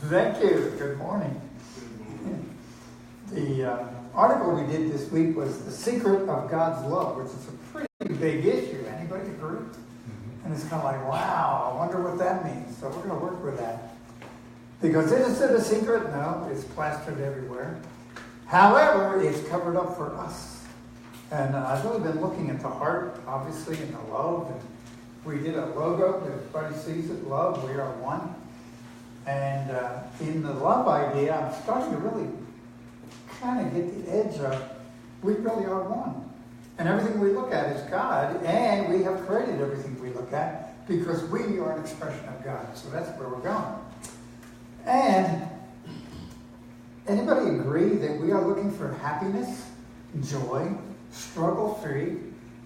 Thank you. Good morning. The article we did this week was The Secret of God's Love, which is a pretty big issue. Anybody agree? And it's kind of like, wow, I wonder what that means. So we're going to work with that. Because is it a secret? No, it's plastered everywhere. However, it's covered up for us. And I've really been looking at the heart, obviously, and the love. And we did a logo that everybody sees it, love, we are one. And in the love idea, I'm starting to really kind of get the edge of, we really are one. And everything we look at is God, and we have created everything we look at because we are an expression of God. So that's where we're going. And anybody agree that we are looking for happiness, joy, struggle-free,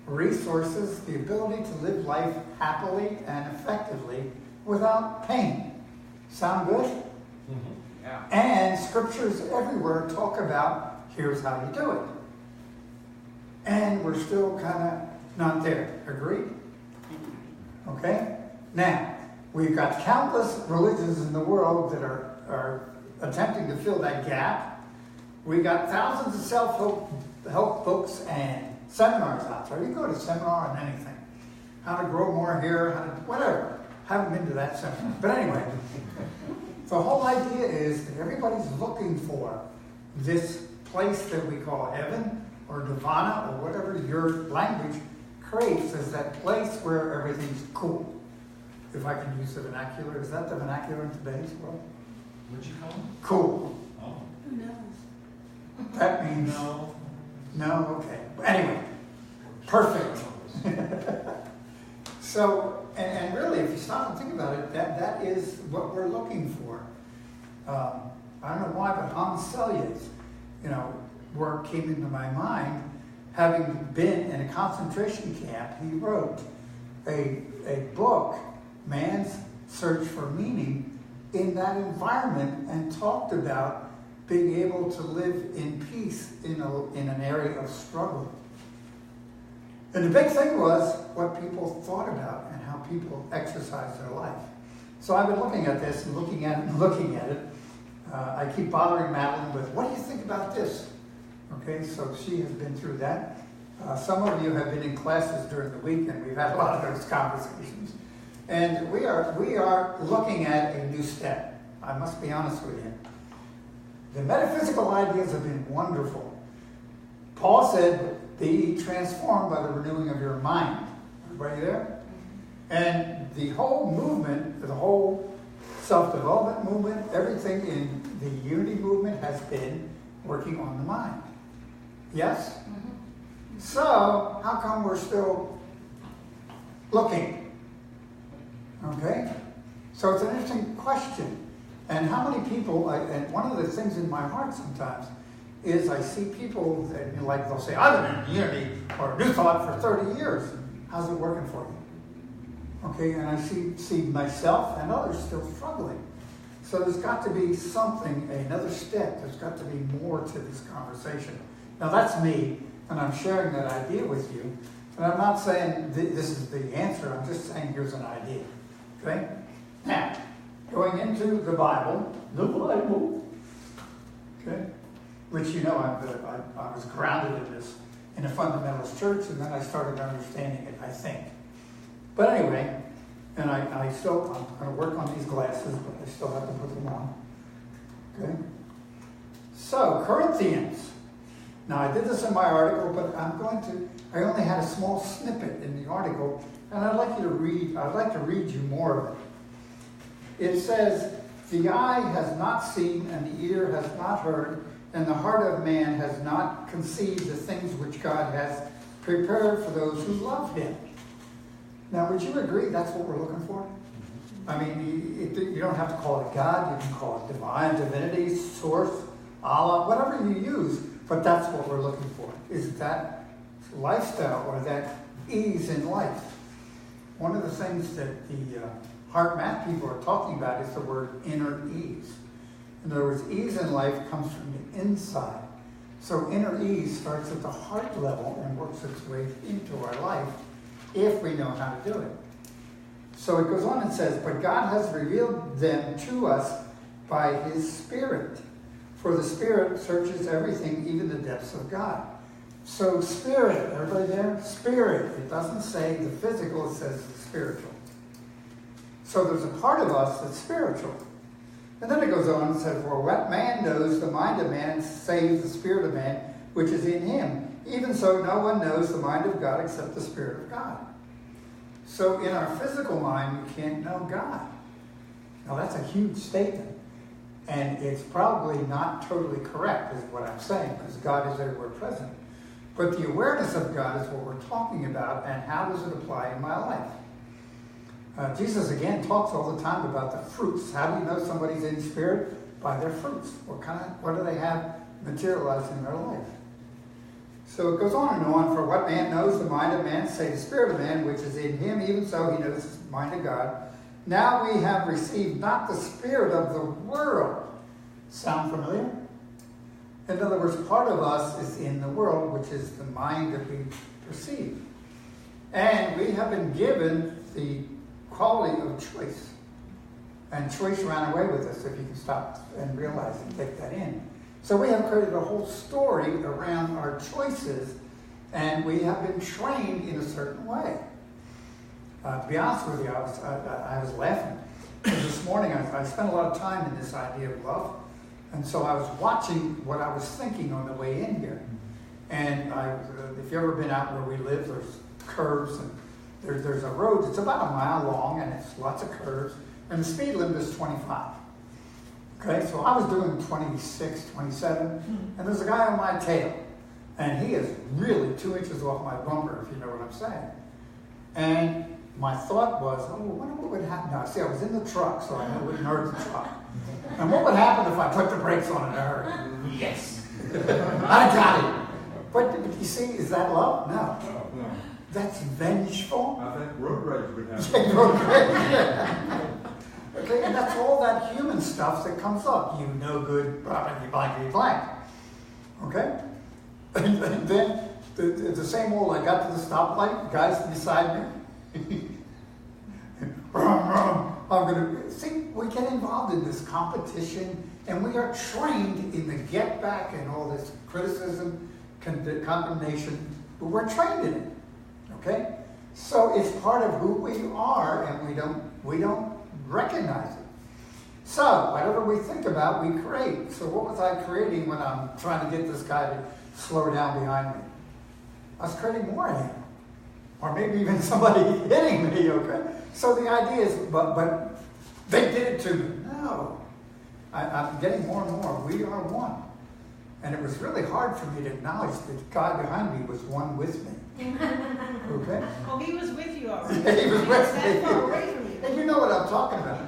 resources, the ability to live life happily and effectively without pain? Sound good? Mm-hmm. Yeah. And scriptures everywhere talk about, here's how you do it. And we're still kind of not there. Agreed? Okay? Now, we've got countless religions in the world that are attempting to fill that gap. We've got thousands of self-help books and seminars out there. You go to a seminar on anything. How to grow more hair, how to, whatever. Haven't been to that seminar. But anyway, the whole idea is that everybody's looking for this place that we call heaven or nirvana or whatever your language creates as that place where everything's cool. If I can use the vernacular. Is that the vernacular in today's world? What'd you call it? Cool. Oh. Who knows? That means... No. No? Okay. Anyway, perfect. So, and really, if you stop and think about it, that is what we're looking for. I don't know why, but Hans Selye's, work came into my mind. Having been in a concentration camp, he wrote a book, Man's Search for Meaning, in that environment, and talked about being able to live in peace in an area of struggle. And the big thing was what people thought about and how people exercise their life. So I've been looking at this and looking at it. I keep bothering Madeline with, what do you think about this? Okay, so she has been through that. Some of you have been in classes during the week, and we've had a lot of those conversations. And we are looking at a new step. I must be honest with you. The metaphysical ideas have been wonderful. Paul said, be transformed by the renewing of your mind. Everybody there? And the whole movement, the whole self-development movement, everything in the unity movement has been working on the mind. Yes? Mm-hmm. So, how come we're still looking? Okay? So it's an interesting question. And how many people, and one of the things in my heart sometimes is I see people that, they'll say, I've been in unity or New Thought for 30 years. How's it working for you? Okay, and I see myself and others still struggling. So there's got to be something, another step. There's got to be more to this conversation. Now that's me, and I'm sharing that idea with you. And I'm not saying this is the answer. I'm just saying here's an idea. Okay? Now, going into the Bible, okay, which I was grounded in this in a fundamentalist church, and then I started understanding it, I think. But anyway, and I'm going to work on these glasses, but I still have to put them on. Okay? So, Corinthians. Now, I did this in my article, but I only had a small snippet in the article, and I'd like to read you more of it. It says, the eye has not seen, and the ear has not heard, and the heart of man has not conceived the things which God has prepared for those who love him. Now, would you agree that's what we're looking for? I mean, you don't have to call it God. You can call it divine, divinity, source, Allah, whatever you use, but that's what we're looking for, is that lifestyle or that ease in life. One of the things that the heart math people are talking about is the word inner ease. In other words, ease in life comes from the inside. So inner ease starts at the heart level and works its way into our life if we know how to do it. So it goes on and says, but God has revealed them to us by his Spirit. For the Spirit searches everything, even the depths of God. So Spirit, everybody there? Spirit. It doesn't say the physical, it says the spiritual. So there's a part of us that's spiritual. And then it goes on and says, for what man knows the mind of man save the spirit of man, which is in him. Even so, no one knows the mind of God except the Spirit of God. So in our physical mind, we can't know God. Now that's a huge statement. And it's probably not totally correct, is what I'm saying, because God is everywhere present. But the awareness of God is what we're talking about, and how does it apply in my life? Jesus, again, talks all the time about the fruits. How do you know somebody's in spirit? By their fruits. What do they have materialized in their life? So it goes on and on. For what man knows the mind of man, say the spirit of man, which is in him, even so he knows the mind of God. Now we have received not the spirit of the world. Sound familiar? In other words, part of us is in the world, which is the mind that we perceive. And we have been given the quality of choice. And choice ran away with us, if you can stop and realize and take that in. So we have created a whole story around our choices, and we have been trained in a certain way. To be honest with you, I was laughing. This morning, I spent a lot of time in this idea of love. And so I was watching what I was thinking on the way in here. And if you've ever been out where we live, there's curves, and there's a road that's about a mile long, and it's lots of curves. And the speed limit is 25. Okay, so I was doing 26, 27, and there's a guy on my tail. And he is really 2 inches off my bumper, if you know what I'm saying. And my thought was, I wonder what would happen now. See, I was in the truck, so I wouldn't hurt the truck. And what would happen if I put the brakes on in a hurry? Yes. I got it. But you see, is that love? No. That's vengeful. I think road rage would happen. Okay, and that's all that human stuff that comes up. You no good, blankety blank. Okay? And then the same old, I got to the stoplight, guys beside me. See, we get involved in this competition, and we are trained in the get back and all this criticism, condemnation, but we're trained in it. Okay? So it's part of who we are, and we don't recognize it. So whatever we think about, we create. So what was I creating when I'm trying to get this guy to slow down behind me? I was creating more of him. Or maybe even somebody hitting me, okay? So the idea is, but they did it to me. No. I'm getting more and more. We are one. And it was really hard for me to acknowledge that God behind me was one with me. Okay? Oh, he was with you already. He was with me. That far away from you. And you know what I'm talking about.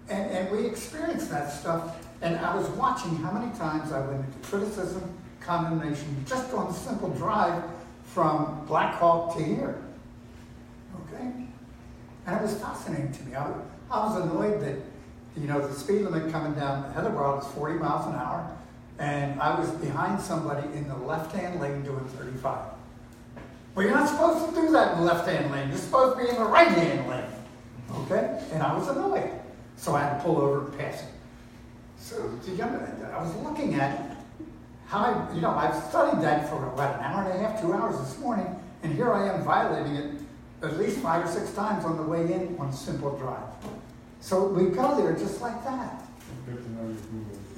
And we experienced that stuff. And I was watching how many times I went into criticism, condemnation, just on a simple drive from Black Hawk to here. Okay? And it was fascinating to me. I was annoyed that, the speed limit coming down Heatherwell is 40 miles an hour, and I was behind somebody in the left-hand lane doing 35. Well, you're not supposed to do that in the left-hand lane. You're supposed to be in the right-hand lane. Okay? And I was annoyed. So I had to pull over and pass it. So I was looking at how I've studied that for about an hour and a half, 2 hours this morning, and here I am violating it at least 5 or 6 times on the way in on a simple drive. So we go there just like that. Good to know your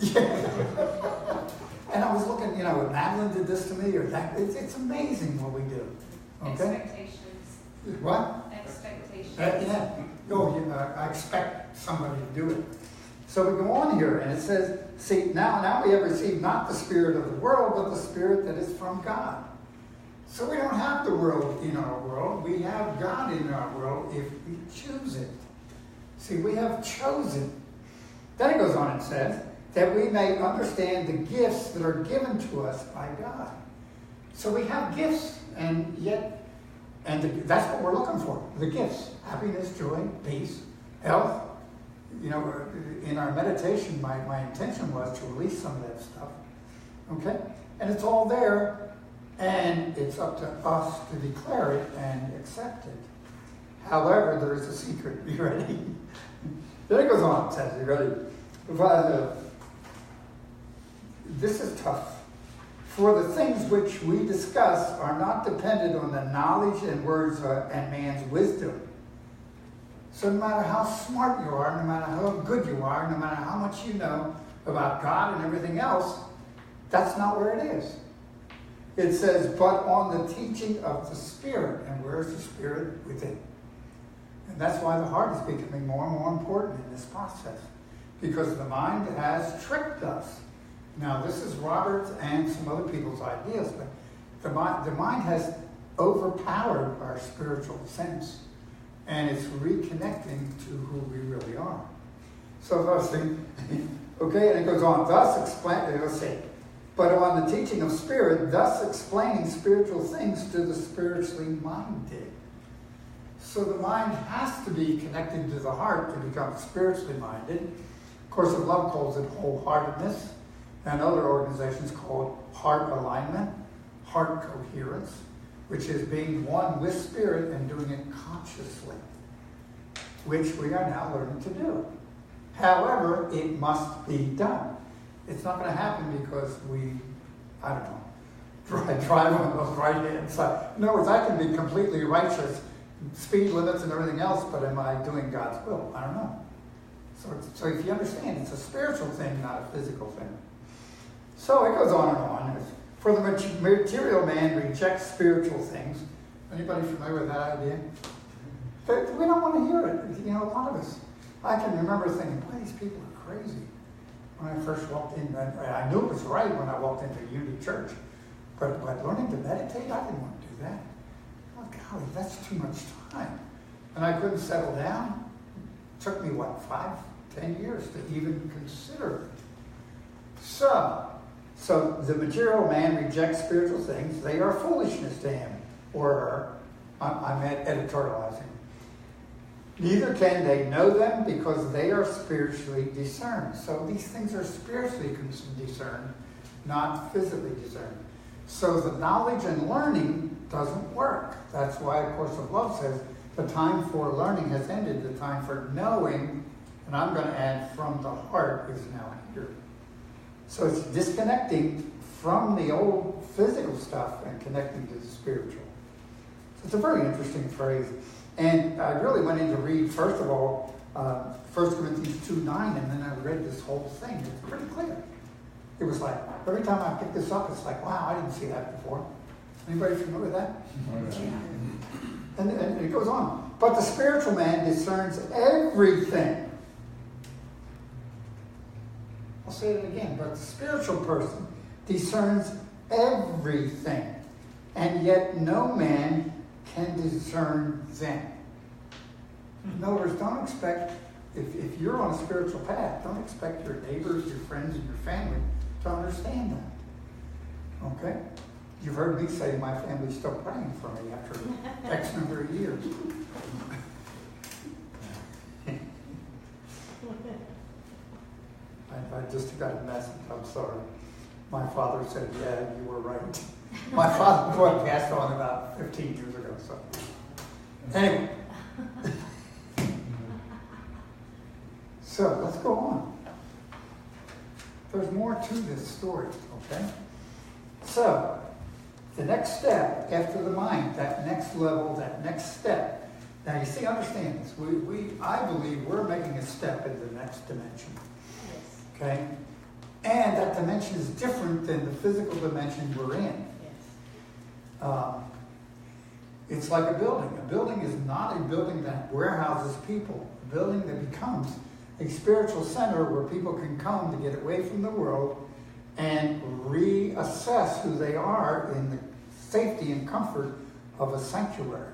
Yeah. And I was looking, Madeline did this to me or that. It's amazing what we do. Okay? Expectations. What? Expectations. I expect somebody to do it. So we go on here, and it says, see, now we have received not the spirit of the world, but the spirit that is from God. So we don't have the world in our world. We have God in our world if we choose it. See, we have chosen. Then it goes on and says, that we may understand the gifts that are given to us by God. So we have gifts, and that's what we're looking for, the gifts. Happiness, joy, peace, health. In our meditation, my intention was to release some of that stuff. Okay? And it's all there, and it's up to us to declare it and accept it. However, there is a secret. You ready? Then it goes on. It says, you ready? This is tough. For the things which we discuss are not dependent on the knowledge and words and man's wisdom. So no matter how smart you are, no matter how good you are, no matter how much you know about God and everything else, that's not where it is. It says, but on the teaching of the Spirit. And where is the Spirit? Within. And that's why the heart is becoming more and more important in this process. Because the mind has tricked us. Now, this is Robert's and some other people's ideas, but the mind has overpowered our spiritual sense, and it's reconnecting to who we really are. So thus, okay, and it goes on. Let's see. But on the teaching of Spirit, thus explaining spiritual things to the spiritually minded. So the mind has to be connected to the heart to become spiritually minded. Course of Love calls it wholeheartedness. And other organizations call it heart alignment, heart coherence, which is being one with Spirit and doing it consciously, which we are now learning to do. However, it must be done. It's not going to happen because drive on those right-hand side. In other words, I can be completely righteous, speed limits and everything else, but am I doing God's will? I don't know. So if you understand, it's a spiritual thing, not a physical thing. So it goes on and on. For the material man rejects spiritual things. Anybody familiar with that idea? But we don't want to hear it. You know, a lot of us. I can remember thinking, boy, these people are crazy. When I first walked in, I knew it was right when I walked into Unity Church. But learning to meditate, I didn't want to do that. Oh, golly, that's too much time. And I couldn't settle down. It took me, 5-10 years to even consider it. So the material man rejects spiritual things. They are foolishness to him or her. I'm editorializing. Neither can they know them because they are spiritually discerned. So these things are spiritually discerned, not physically discerned. So the knowledge and learning doesn't work. That's why A Course of Love says the time for learning has ended. The time for knowing, and I'm going to add from the heart, is now here. So it's disconnecting from the old physical stuff and connecting to the spiritual. So it's a very interesting phrase. And I really went in to read, first of all, 1 Corinthians 2:9, and then I read this whole thing. It's pretty clear. It was like, every time I pick this up, it's like, wow, I didn't see that before. Anybody familiar with that? Yeah. And it goes on. But the spiritual man discerns everything. I'll say it again. But the spiritual person discerns everything. And yet no man can discern them. In other words, don't expect, if you're on a spiritual path, don't expect your neighbors, your friends, and your family to understand that. Okay? You've heard me say my family's still praying for me after X number of years. I just got a message. I'm sorry. My father said, yeah, you were right. My father passed on about 15 years ago. So anyway. So let's go on. There's more to this story, okay? So the next step after the mind, that next level, that next step. Now you see, understand this. I believe we're making a step in the next dimension. Yes. Okay? And that dimension is different than the physical dimension we're in. Yes. It's like a building. A building is not a building that warehouses people. A building that becomes a spiritual center where people can come to get away from the world and reassess who they are in the safety and comfort of a sanctuary.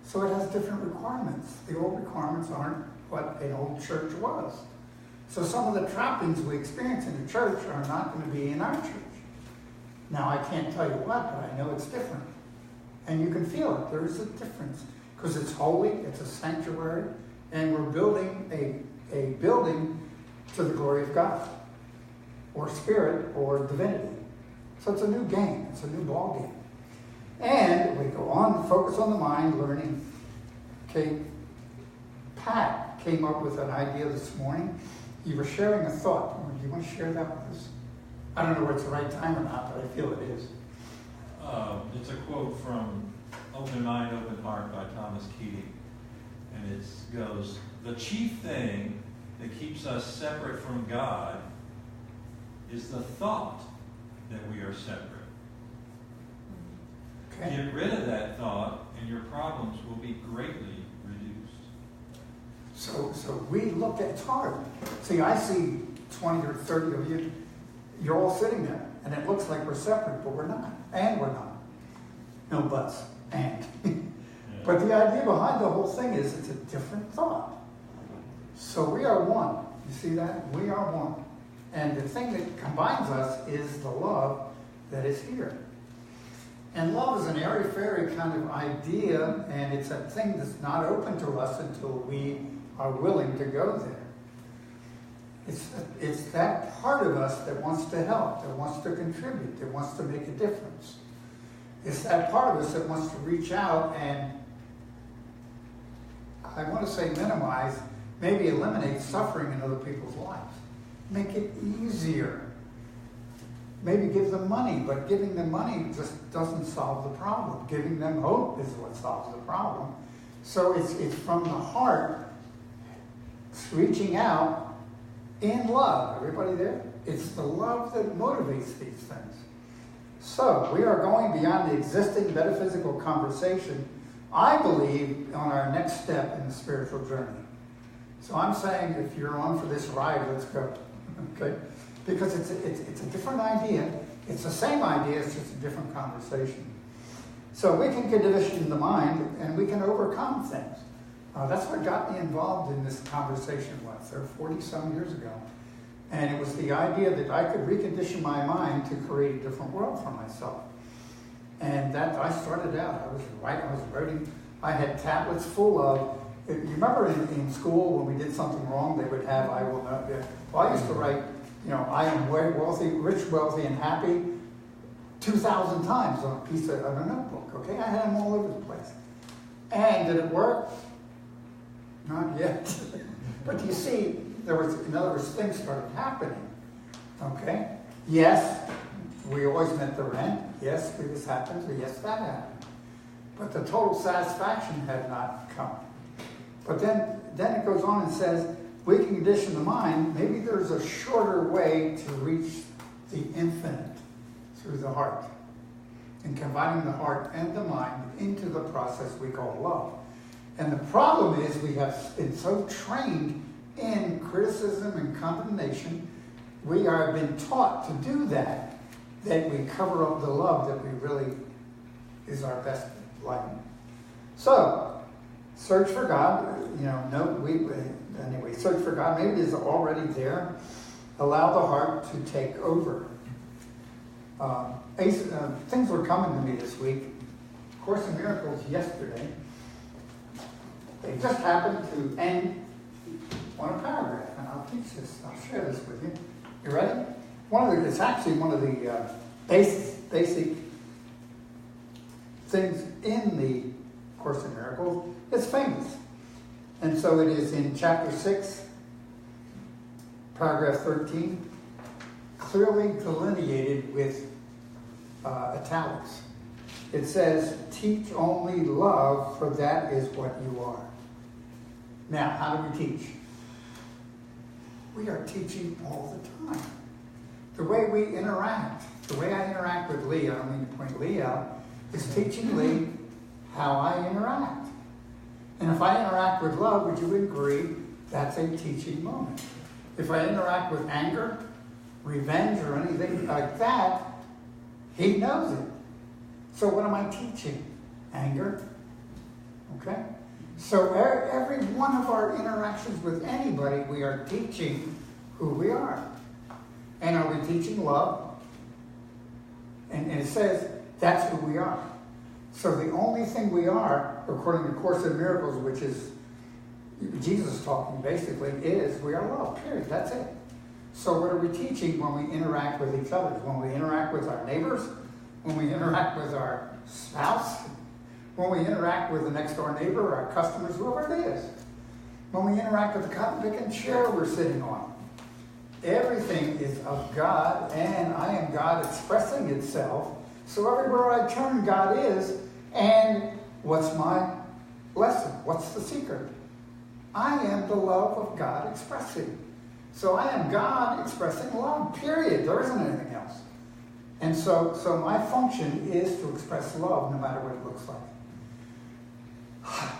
So it has different requirements. The old requirements aren't what an old church was. So some of the trappings we experience in the church are not going to be in our church. Now, I can't tell you what, but I know it's different. And you can feel it. There is a difference. Because it's holy, it's a sanctuary, and we're building a building to the glory of God, or spirit, or divinity. So it's a new game. It's a new ball game. And we go on to focus on the mind, learning. Okay, Pat came up with an idea this morning. You were sharing a thought. Do you want to share that with us? I don't know whether it's the right time or not, but I feel it is. It's a quote from Open Mind, Open Heart by Thomas Keating. And it goes, "The chief thing that keeps us separate from God is the thought that we are separate. Okay. Get rid of that thought and your problems will be greatly reduced." So we look at, it's hard. See, I see 20 or 30 of you, you're all sitting there, and it looks like we're separate, but we're not. And we're not. No buts. And. But the idea behind the whole thing is it's a different thought. So we are one. You see that? We are one. And the thing that combines us is the love that is here. And love is an airy-fairy kind of idea, and it's a thing that's not open to us until we are willing to go there. It's that part of us that wants to help, that wants to contribute, that wants to make a difference. It's that part of us that wants to reach out and, I want to say minimize, maybe eliminate suffering in other people's lives. Make it easier. Maybe give them money, but giving them money just doesn't solve the problem. Giving them hope is what solves the problem. So it's from the heart, it's reaching out in love. Everybody there? It's the love that motivates these things. So we are going beyond the existing metaphysical conversation, I believe, on our next step in the spiritual journey. So I'm saying if you're on for this ride, let's go. Okay? Because it's a different idea. It's the same idea, it's just a different conversation. So we can condition the mind and we can overcome things. That's what got me involved in this conversation, 40-some years ago. And it was the idea that I could recondition my mind to create a different world for myself. And that I started out, I was writing, I had tablets full of, you remember in school when we did something wrong, they would have, I will not, well, I used to write, I am very wealthy, rich, wealthy, and happy 2,000 times on a piece of a notebook, okay? I had them all over the place. And did it work? Not yet. But you see, in other words, things started happening, okay? Yes, we always met the rent. Yes, this happens, or yes, that happened. But the total satisfaction had not come. But then it goes on and says, we can condition the mind. Maybe there's a shorter way to reach the infinite through the heart. And combining the heart and the mind into the process we call love. And the problem is we have been so trained in criticism and condemnation, we are been taught to do that we cover up the love that we really is our best light. So, search for God. Anyway, search for God. Maybe it is already there. Allow the heart to take over. Things were coming to me this week. Course in Miracles yesterday. They just happened to end on a paragraph, and I'll teach this. I'll share this with you. You ready? It's actually one of the basic things in the Course in Miracles. It's famous. And so it is in chapter 6, paragraph 13, clearly delineated with italics. It says, teach only love, for that is what you are. Now, how do we teach? We are teaching all the time. The way we interact, the way I interact with Lee, I don't mean to point Lee out, is teaching Lee how I interact. And if I interact with love, would you agree that's a teaching moment? If I interact with anger, revenge, or anything like that, he knows it. So what am I teaching? Anger. Okay? So every one of our interactions with anybody, we are teaching who we are. And are we teaching love? And it says that's who we are. So the only thing we are, according to Course in Miracles, which is Jesus talking basically, is we are love, period. That's it. So what are we teaching when we interact with each other? When we interact with our neighbors? When we interact with our spouse? when we interact with the next door neighbor, our customers, whoever it is, when we interact with the cotton picking chair we're sitting on. Everything is of God, and I am God expressing itself. So everywhere I turn, God is. And what's my lesson? What's the secret? I am the love of God expressing. So I am God expressing love, period. There isn't anything else. And so my function is to express love no matter what it looks like.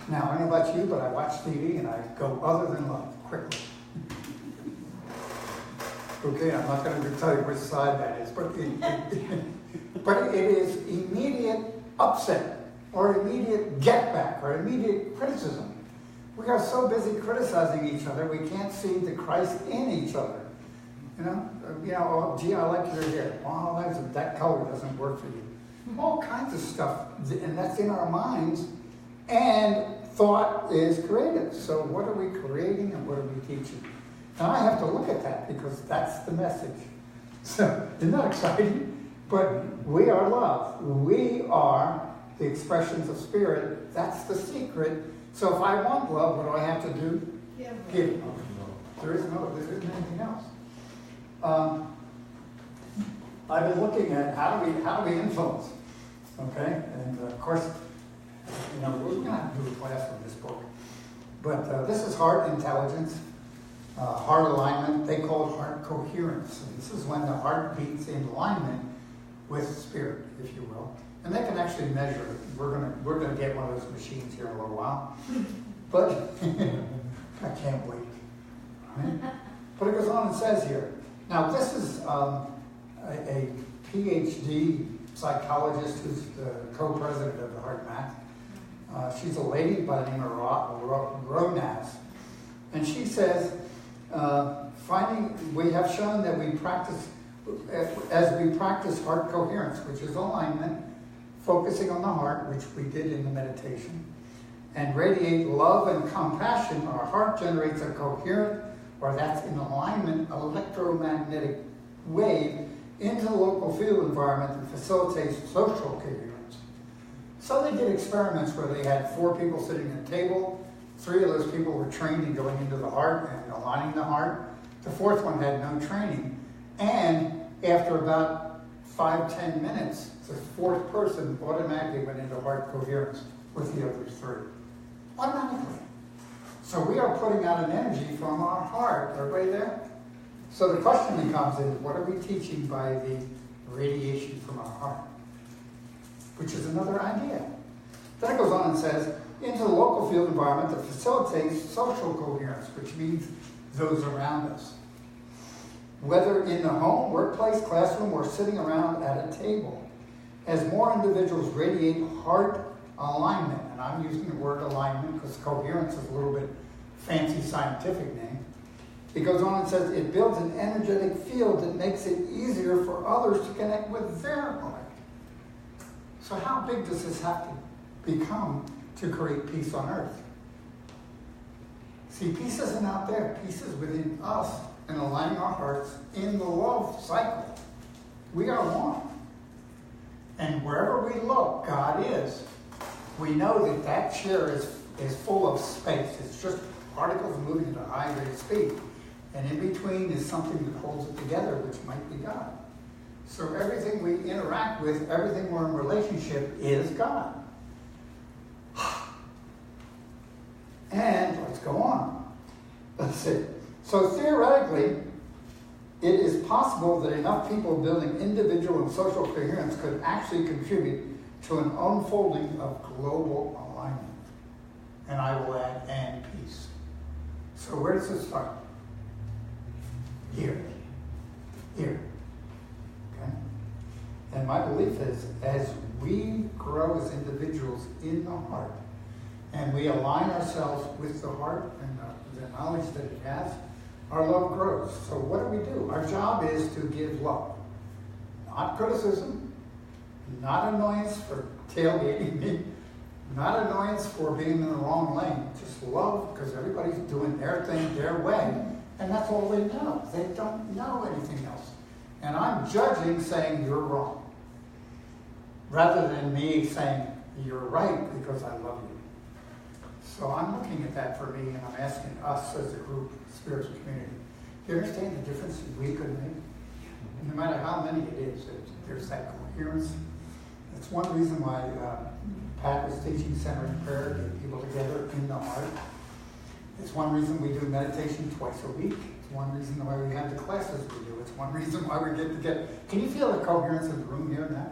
Now, I don't know about you, but I watch TV and I go other than love quickly. Okay, I'm not going to tell you which side that is, but it is immediate upset or immediate get back or immediate criticism. We are so busy criticizing each other, we can't see the Christ in each other. Oh, gee, I like your hair. Oh, that color doesn't work for you. All kinds of stuff, and that's in our minds. And thought is creative. So what are we creating and what are we teaching? And I have to look at that because that's the message. So isn't that exciting? But we are love. We are the expressions of spirit. That's the secret. So if I want love, what do I have to do? Give it. There isn't anything else. I've been looking at how do we influence, okay? And of course, we're going to have to do a class on this book. But this is heart intelligence, heart alignment. They call it heart coherence. And this is when the heart beats in alignment with spirit, if you will. And they can actually measure it. We're gonna get one of those machines here in a little while. But I can't wait. Right? But it goes on and says here. Now this is a PhD psychologist who's the co-president of the Heart Math. She's a lady by the name of Ronaz. And she says, we have shown that as we practice heart coherence, which is alignment, focusing on the heart, which we did in the meditation, and radiate love and compassion, our heart generates a coherent, or that's in alignment, electromagnetic wave into the local field environment that facilitates social coherence. So they did experiments where they had 4 people sitting at a table. 3 of those people were trained in going into the heart and aligning the heart. The 4th one had no training. And after about 5-10 minutes, the 4th person automatically went into heart coherence with the other 3. Automatically. So we are putting out an energy from our heart. Everybody there? So the question becomes is, what are we teaching by the radiation from our heart? Which is another idea. Then it goes on and says, into the local field environment that facilitates social coherence, which means those around us. Whether in the home, workplace, classroom, or sitting around at a table. As more individuals radiate heart alignment, and I'm using the word alignment because coherence is a little bit fancy scientific name. It goes on and says it builds an energetic field that makes it easier for others to connect with their heart. So how big does this have to become to create peace on earth? See, peace isn't out there. Peace is within us and aligning our hearts in the love cycle. We are one. And wherever we look, God is. We know that that chair is full of space. It's just particles moving at a high rate of speed. And in between is something that holds it together, which might be God. So everything we interact with, everything we're in relationship is God. And let's go on. Let's see. So theoretically, it is possible that enough people building individual and social coherence could actually contribute to an unfolding of global alignment. And I will add, and peace. So where does it start? Here. Here. Okay? And my belief is, as we grow as individuals in the heart, and we align ourselves with the heart and the knowledge that it has, our love grows. So what do? Our job is to give love. Not criticism, not annoyance for tailgating me, not annoyance for being in the wrong lane. Just love, because everybody's doing their thing their way. And that's all they know. They don't know anything else. And I'm judging, saying you're wrong. Rather than me saying, you're right because I love you. So I'm looking at that for me, and I'm asking us as a group, spiritual community, do you understand the difference we could make? No matter how many it is, there's that coherence. It's one reason why Pat was teaching centering prayer, get people together in the heart. It's one reason we do meditation twice a week. It's one reason why we have the classes we do. It's one reason why we get together. Can you feel the coherence in the room here now?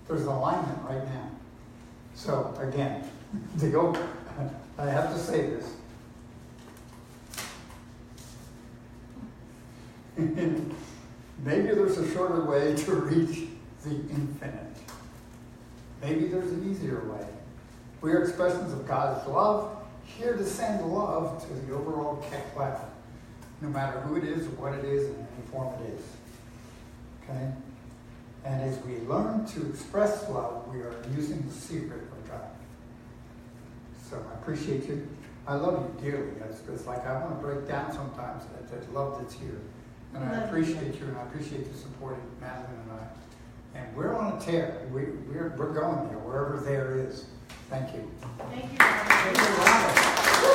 There's alignment right now. So again, I have to say this. Maybe there's a shorter way to reach the infinite. Maybe there's an easier way. We are expressions of God's love, here to send love to the overall cloud, no matter who it is or what it is and any form it is. Okay? And as we learn to express love, we are using the secret of God. So I appreciate you. I love you dearly. It's like I want to break down sometimes that love that's here. And I appreciate you, and I appreciate the support of Madeline and I. And we're on a tear. We're going there, wherever there is. Thank you. Thank you. Thank you.